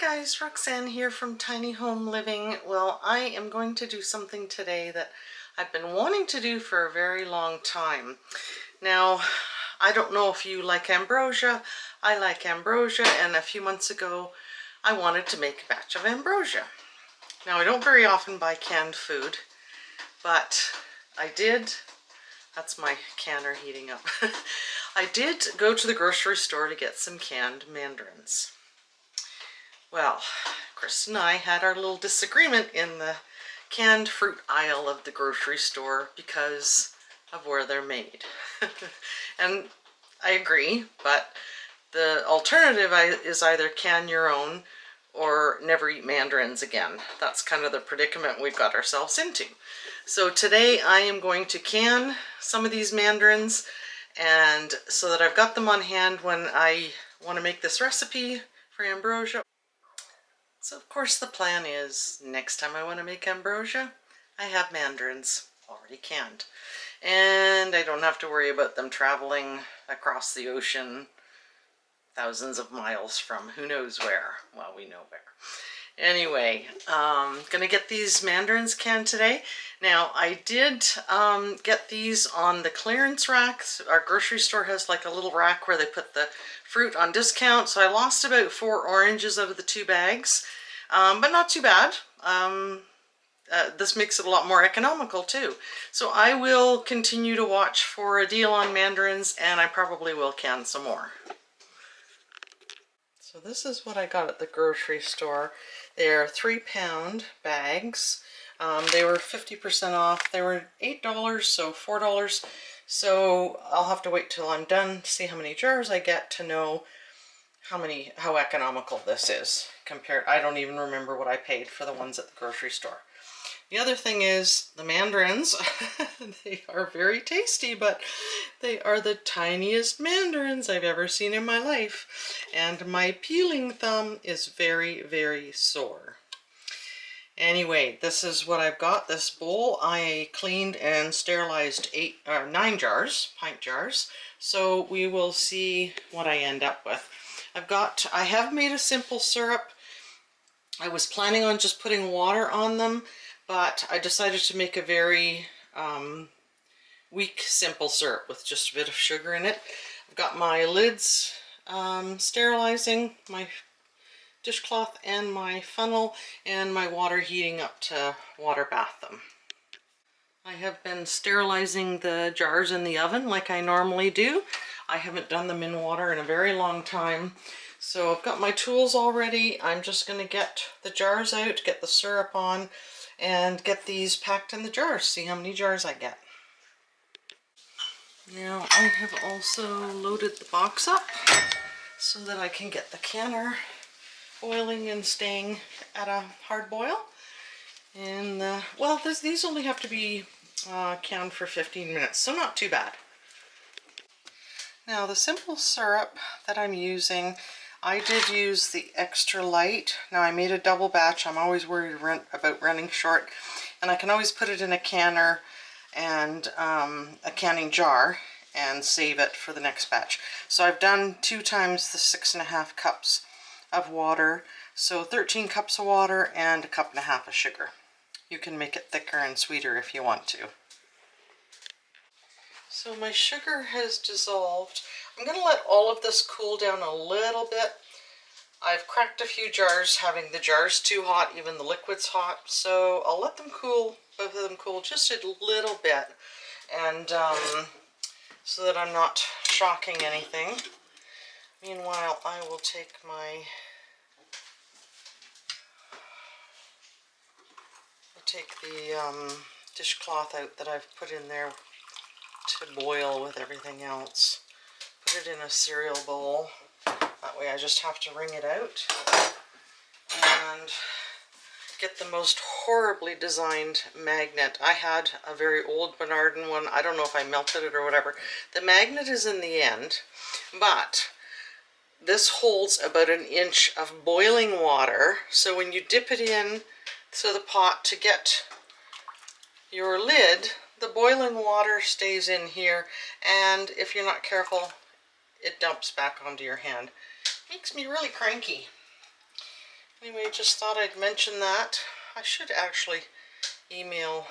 guys, Roxanne here from Tiny Home Living. Well, I am going to do something today that I've been wanting to do for a very long time. Now, I don't know if you like ambrosia. I like ambrosia, and a few months ago I wanted to make a batch of ambrosia. Now, I don't very often buy canned food, but I did. That's my canner heating up. I did go to the grocery store to get some canned mandarins. Well, Chris and I had our little disagreement in the canned fruit aisle of the grocery store because of where they're made. And I agree, but the alternative is either can your own or never eat mandarins again. That's kind of the predicament we've got ourselves into. So today I am going to can some of these mandarins, and so that I've got them on hand when I want to make this recipe for ambrosia. So of course the plan is, next time I want to make ambrosia, I have mandarins already canned. And I don't have to worry about them traveling across the ocean thousands of miles from who knows where. Well, we know where. Anyway, gonna get these mandarins canned today. Now, I did get these on the clearance racks. Our grocery store has like a little rack where they put the fruit on discount. So I lost about 4 oranges out of the 2 bags, but not too bad. This makes it a lot more economical too. So I will continue to watch for a deal on mandarins, and I probably will can some more. So this is what I got at the grocery store. They're 3-pound bags. They were 50% off. They were $8, so $4. So I'll have to wait till I'm done to see how many jars I get to know how economical this is compared. I don't even remember what I paid for the ones at the grocery store. The other thing is the mandarins. They are very tasty, but they are the tiniest mandarins I've ever seen in my life. And my peeling thumb is very, very sore. Anyway, this is what I've got. This bowl I cleaned and sterilized 9 jars, pint jars. So we will see what I end up with. I have made a simple syrup. I was planning on just putting water on them, but I decided to make a very weak, simple syrup with just a bit of sugar in it. I've got my lids sterilizing, my dishcloth and my funnel, and my water heating up to water bath them. I have been sterilizing the jars in the oven like I normally do. I haven't done them in water in a very long time. So I've got my tools all ready. I'm just going to get the jars out, get the syrup on, and get these packed in the jars, see how many jars I get. Now I have also loaded the box up so that I can get the canner boiling and staying at a hard boil. And well, these only have to be canned for 15 minutes, so not too bad. Now the simple syrup that I'm using, I did use the extra light. Now I made a double batch. I'm always worried about running short, and I can always put it in a canner and a canning jar and save it for the next batch. So I've done 2 times the 6.5 cups of water, so 13 cups of water and 1.5 cups of sugar. You can make it thicker and sweeter if you want to. So my sugar has dissolved. I'm going to let all of this cool down a little bit. I've cracked a few jars, having the jars too hot, even the liquid's hot, so I'll let them cool, both of them cool just a little bit, and so that I'm not shocking anything. Meanwhile, I will take the dishcloth out that I've put in there to boil with everything else. Put it in a cereal bowl. That way I just have to wring it out and get the most horribly designed magnet. I had a very old Mandarin one. I don't know if I melted it or whatever. The magnet is in the end, but this holds about 1 inch of boiling water. So when you dip it in to the pot to get your lid, the boiling water stays in here, and if you're not careful, it dumps back onto your hand. Makes me really cranky. Anyway, just thought I'd mention that. I should actually email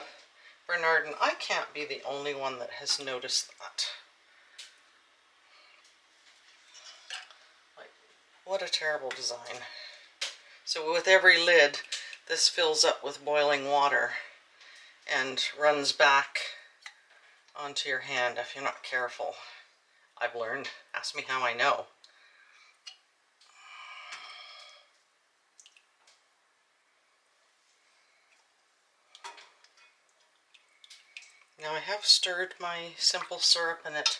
Bernard, and I can't be the only one that has noticed that. Like, what a terrible design. So with every lid, this fills up with boiling water and runs back onto your hand if you're not careful. I've learned. Ask me how I know. Now I have stirred my simple syrup in it.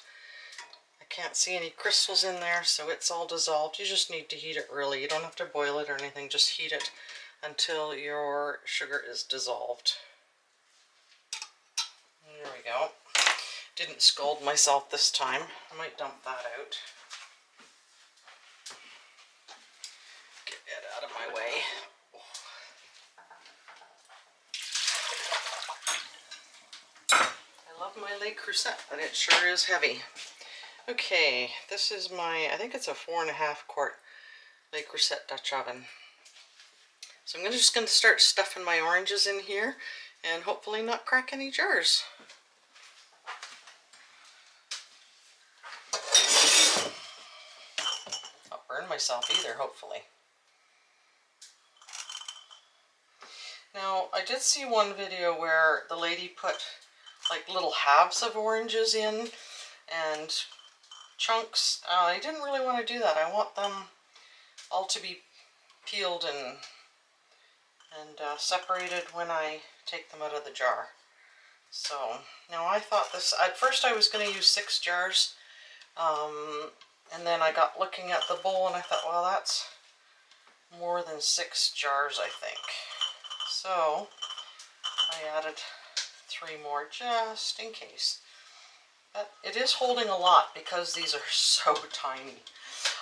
I can't see any crystals in there, so it's all dissolved. You just need to heat it really. You don't have to boil it or anything, just heat it until your sugar is dissolved. There we go. Didn't scald myself this time. I might dump that out. Get it out of my way. I love my Le Creuset, but it sure is heavy. Okay, this is my, I think it's a 4.5 quart Le Creuset Dutch oven. So I'm just going to start stuffing my oranges in here and hopefully not crack any jars. Not burn myself either, hopefully. Now, I did see one video where the lady put like little halves of oranges in and chunks. I didn't really want to do that. I want them all to be peeled and separated when I take them out of the jar. So now I thought this, at first I was going to use 6 jars, and then I got looking at the bowl and I thought, well, that's more than 6 jars, I think. So I added 3 more just in case. But it is holding a lot because these are so tiny.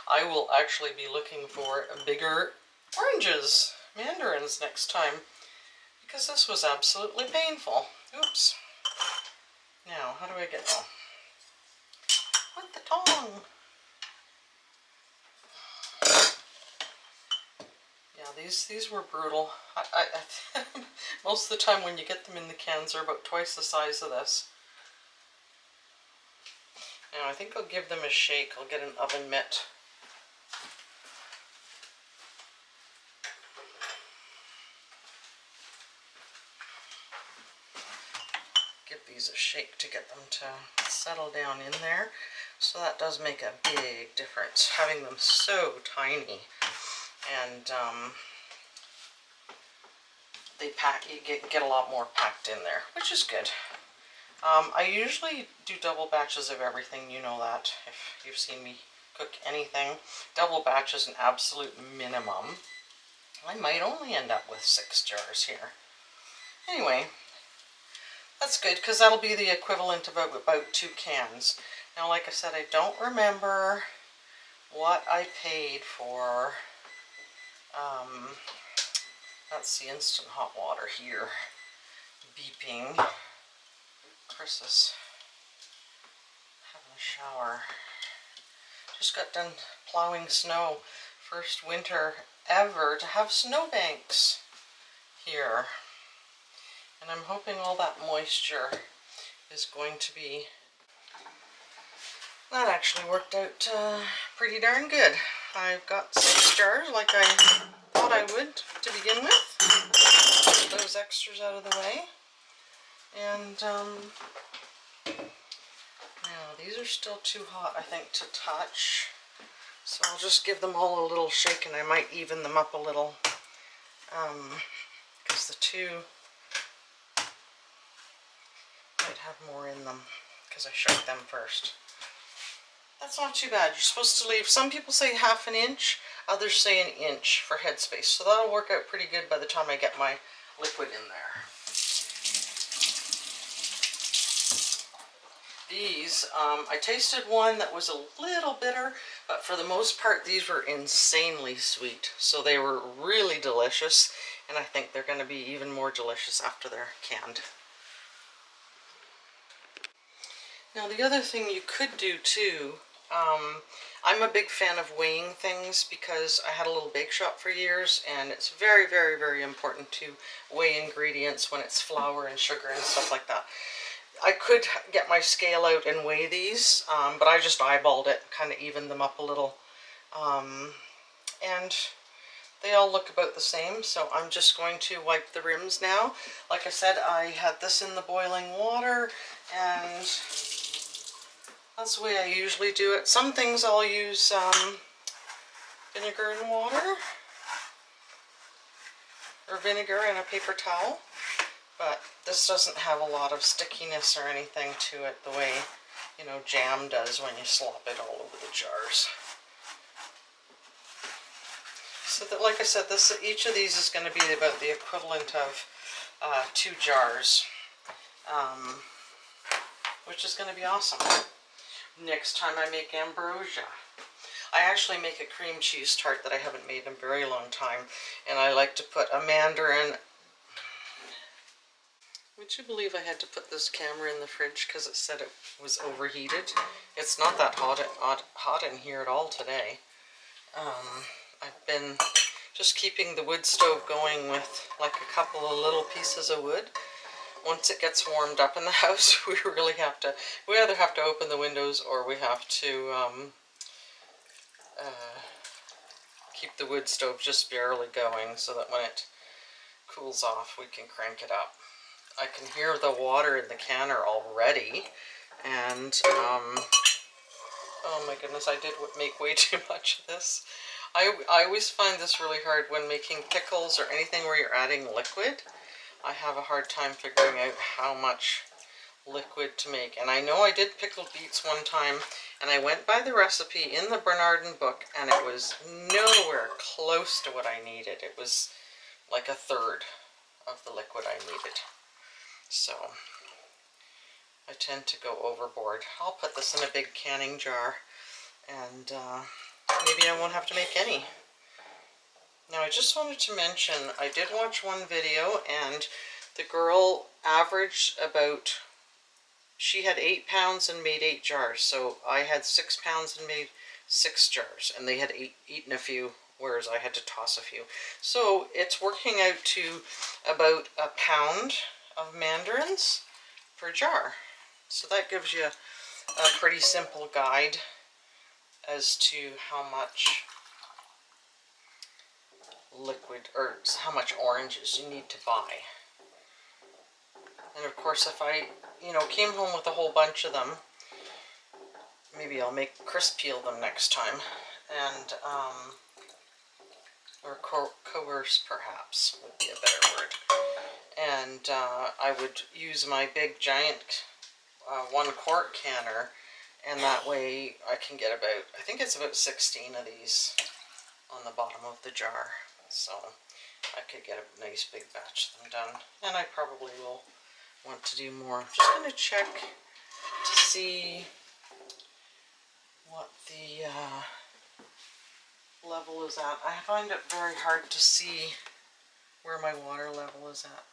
I will actually be looking for bigger oranges, mandarins, next time, because this was absolutely painful. Oops. Now, how do I get them? With the tongue. Yeah, these were brutal. Most of the time when you get them in the cans, they're about twice the size of this. Now, I think I'll give them a shake. I'll get an oven mitt. Give these a shake to get them to settle down in there. So that does make a big difference, having them so tiny. And they pack, you get a lot more packed in there, which is good. I usually do double batches of everything, you know that, if you've seen me cook anything. Double batch is an absolute minimum. I might only end up with 6 jars here. Anyway, that's good, because that'll be the equivalent of about 2 cans. Now, like I said, I don't remember what I paid for, that's the instant hot water here, beeping. Chris is having a shower. Just got done plowing snow. First winter ever to have snowbanks here. And I'm hoping all that moisture is going to be... That actually worked out pretty darn good. I've got 6 jars like I thought I would to begin with. Get those extras out of the way. And now these are still too hot, I think, to touch. So I'll just give them all a little shake, and I might even them up a little. Because the 2 might have more in them because I shook them first. That's not too bad. You're supposed to leave, some people say ½ inch, others say 1 inch for headspace. So that'll work out pretty good by the time I get my liquid in there. These, I tasted one that was a little bitter, but for the most part these were insanely sweet. So they were really delicious, and I think they're going to be even more delicious after they're canned. Now the other thing you could do too, I'm a big fan of weighing things because I had a little bake shop for years, and it's very, very, very important to weigh ingredients when it's flour and sugar and stuff like that. I could get my scale out and weigh these, but I just eyeballed it, kind of evened them up a little. And they all look about the same, so I'm just going to wipe the rims now. Like I said, I had this in the boiling water, and that's the way I usually do it. Some things I'll use vinegar and water, or vinegar and a paper towel, but this doesn't have a lot of stickiness or anything to it the way, you know, jam does when you slop it all over the jars. So that, like I said, each of these is going to be about the equivalent of 2 jars, which is going to be awesome. Next time I make ambrosia. I actually make a cream cheese tart that I haven't made in a very long time, and I like to put a mandarin. Would you believe I had to put this camera in the fridge because it said it was overheated? It's not that hot in here at all today. I've been just keeping the wood stove going with like a couple of little pieces of wood. Once it gets warmed up in the house, we either have to open the windows, or we have to keep the wood stove just barely going so that when it cools off, we can crank it up. I can hear the water in the canner already, and oh my goodness, I did make way too much of this. I always find this really hard when making pickles or anything where you're adding liquid. I have a hard time figuring out how much liquid to make. And I know I did pickled beets one time, and I went by the recipe in the Bernardin book, and it was nowhere close to what I needed. It was like 1/3 of the liquid I needed. So I tend to go overboard. I'll put this in a big canning jar, and maybe I won't have to make any. Now, I just wanted to mention, I did watch one video, and the girl averaged about, she had 8 pounds and made 8 jars. So I had 6 pounds and made 6 jars, and they had eaten a few, whereas I had to toss a few. So it's working out to about 1 pound of mandarins per jar. So that gives you a pretty simple guide as to how much liquid, or how much oranges you need to buy. And of course, if I, came home with a whole bunch of them, maybe I'll make crisp peel them next time, and or coerce perhaps would be a better word. And I would use my big giant 1 quart canner, and that way I can get about, I think it's about 16 of these on the bottom of the jar. So I could get a nice big batch of them done, and I probably will want to do more. I'm just going to check to see what the level is at. I find it very hard to see where my water level is at.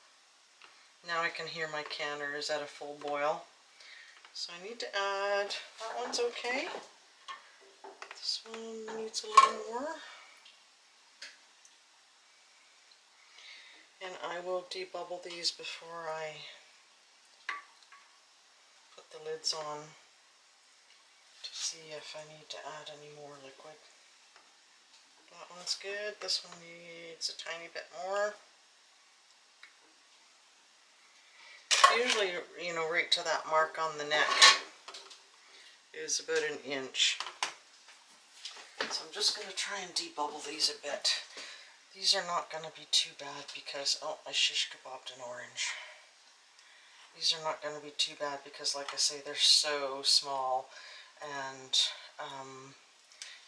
Now I can hear my canner is at a full boil. So I need to add, that one's okay. This one needs a little more. And I will debubble these before I put the lids on to see if I need to add any more liquid. That one's good. This one needs a tiny bit more. Usually, right to that mark on the neck is about 1 inch. So I'm just going to try and debubble these a bit. These are not going to be too bad because, oh, I shish kebabbed an orange. These are not going to be too bad because, like I say, they're so small, and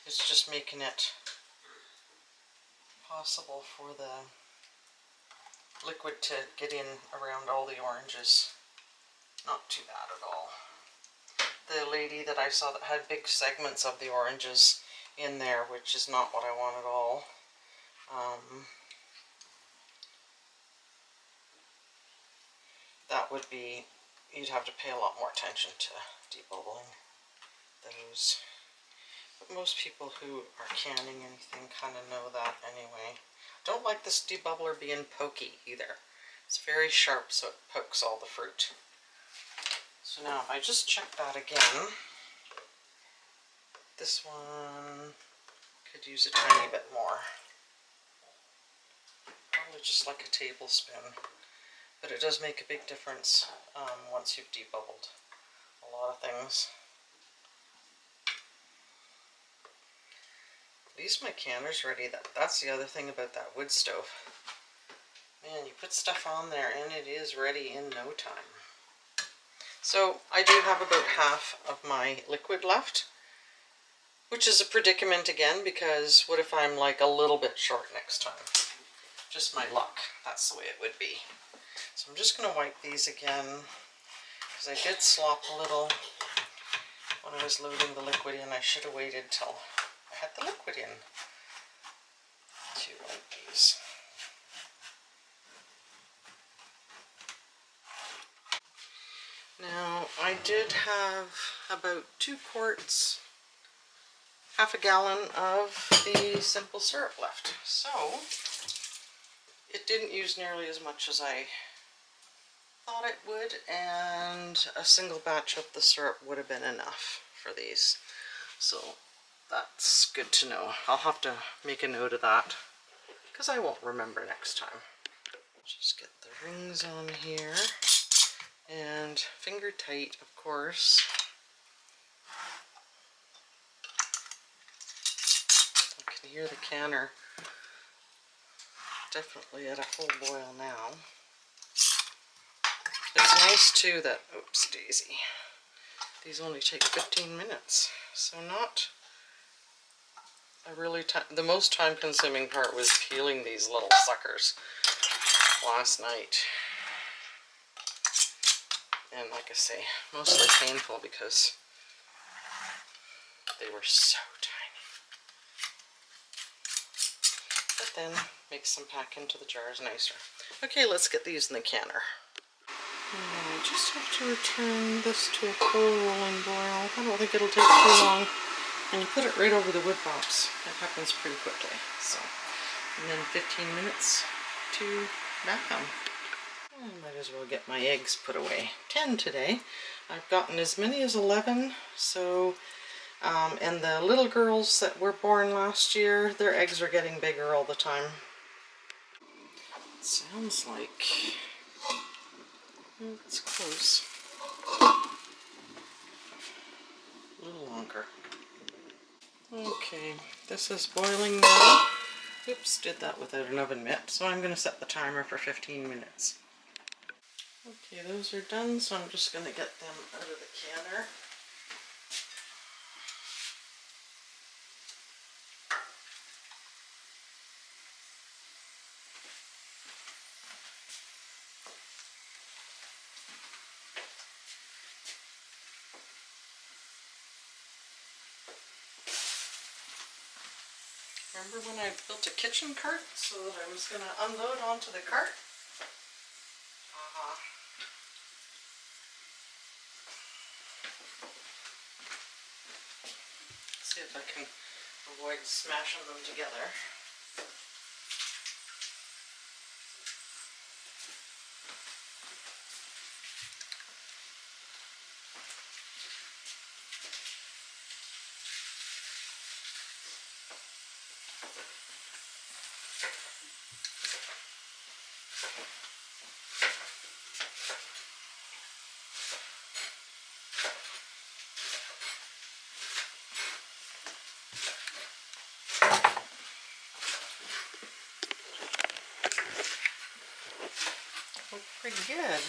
it's just making it possible for the liquid to get in around all the oranges. Not too bad at all. The lady that I saw that had big segments of the oranges in there, which is not what I want at all. That would be, you'd have to pay a lot more attention to debubbling those. But most people who are canning anything kind of know that anyway. Don't like this debubbler being pokey either. It's very sharp, so it pokes all the fruit. So now if I just check that again, this one could use a tiny bit more. Probably just like a tablespoon. But it does make a big difference once you've debubbled a lot of things. At least my canner's ready. That's the other thing about that wood stove. Man, you put stuff on there and it is ready in no time. So I do have about half of my liquid left, which is a predicament again, because what if I'm like a little bit short next time? Just my luck. That's the way it would be. So I'm just going to wipe these again, because I did slop a little when I was loading the liquid in. I should have waited till I had the liquid in to wipe these. Now I did have about 2 quarts, half a gallon of the simple syrup left. So it didn't use nearly as much as I thought it would, and a single batch of the syrup would have been enough for these. So that's good to know. I'll have to make a note of that, because I won't remember next time. Just get the rings on here, and finger tight, of course. I can hear the canner definitely at a full boil now. It's nice too that, oops daisy, these only take 15 minutes, so not a really the most time consuming part was peeling these little suckers last night. And like I say, mostly painful because they were so tiny. But then makes them pack into the jars nicer. Okay, let's get these in the canner. I just have to return this to a full rolling boil. I don't think it'll take too long. And you put it right over the wood box. That happens pretty quickly. So, and then 15 minutes to back them. I might as well get my eggs put away. 10 today. I've gotten as many as 11. So, and the little girls that were born last year, their eggs are getting bigger all the time. It sounds like it's close. A little longer. Okay, this is boiling now. Oops, did that without an oven mitt. So I'm going to set the timer for 15 minutes. Okay, those are done, so I'm just going to get them out of the canner. Remember when I built a kitchen cart so that I was going to unload onto the cart? See if I can avoid smashing them together. Pretty good.